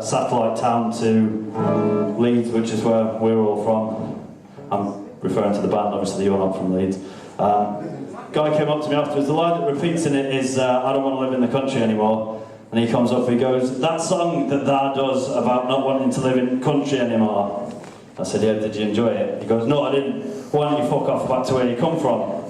satellite town to Leeds, which is where we're all from. I'm referring to the band, obviously you're not from Leeds. Guy came up to me afterwards. The line that repeats in it is, I don't want to live in the country anymore. And he comes up, he goes, that song that Thou does about not wanting to live in country anymore. I said, yeah, did you enjoy it? He goes, no, I didn't. Why don't you fuck off back to where you come from?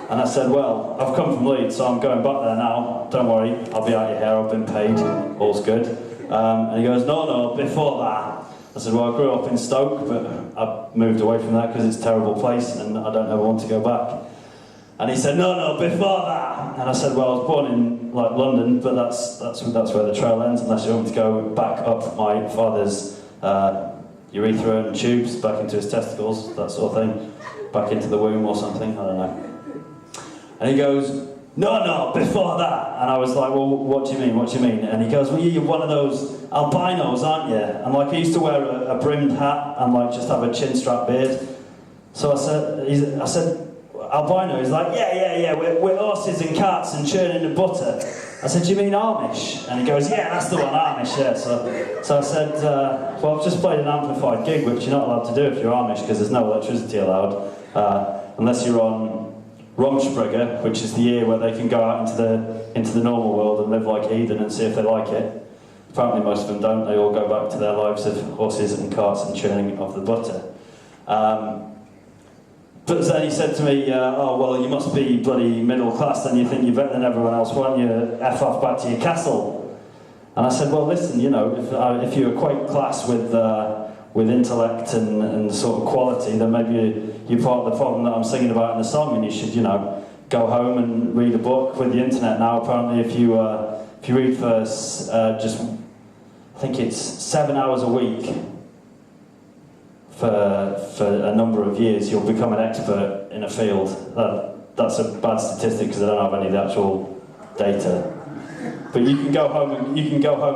And I said, well, I've come from Leeds, so I'm going back there now. Don't worry, I'll be out your hair, I've been paid, all's good. And he goes, no, before that. I said, well, I grew up in Stoke, but I moved away from that because it's a terrible place and I don't ever want to go back. And he said, no, before that. And I said, well, I was born in London, but that's where the trail ends, unless you want me to go back up my father's urethra and tubes, back into his testicles, that sort of thing, back into the womb or something, I don't know. And he goes, no, before that. And I was like, well, what do you mean? And he goes, well, you're one of those albinos, aren't you? And like, I used to wear a brimmed hat and like just have a chin strap beard. So I said, albino? He's like, yeah, we're horses and cats and churning the butter. I said, do you mean Amish? And he goes, yeah, that's the one, Amish, yeah. So I said, well, I've just played an amplified gig, which you're not allowed to do if you're Amish, because there's no electricity allowed, unless you're on Rumspringa, which is the year where they can go out into the normal world and live like heathen and see if they like it. Apparently most of them don't, they all go back to their lives of horses and carts and churning of the butter. But then he said to me, oh, well, you must be bloody middle class, then you think you're better than everyone else, why don't you F off back to your castle? And I said, well, listen, you know, if you equate class with intellect and sort of quality, then maybe you're part of the problem that I'm singing about in the song, and you should, you know, go home and read a book. With the internet now, apparently, if you read for just, I think it's 7 hours a week for a number of years, you'll become an expert in a field. That's a bad statistic because I don't have any of the actual data. But you can go home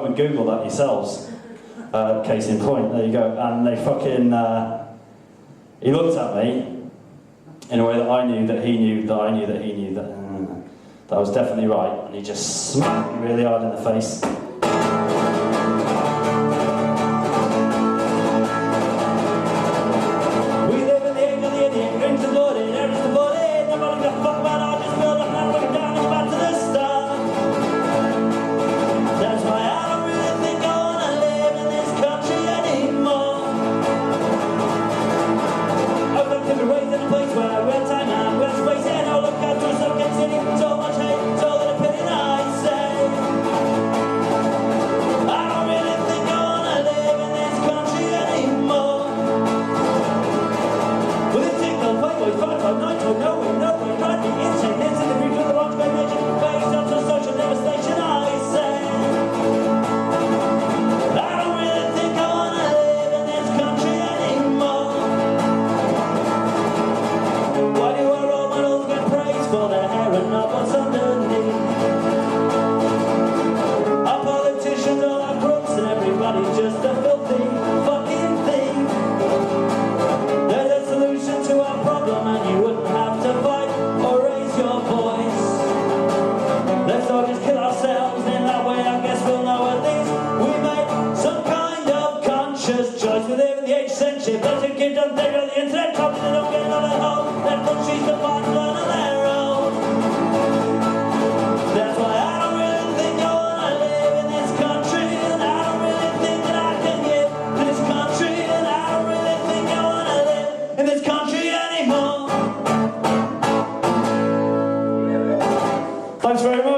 and Google that yourselves. Case in point, there you go. And they fucking, he looked at me in a way that I knew that he knew that I knew that he knew that I was definitely right. And he just smacked me really hard in the face. Thanks very much.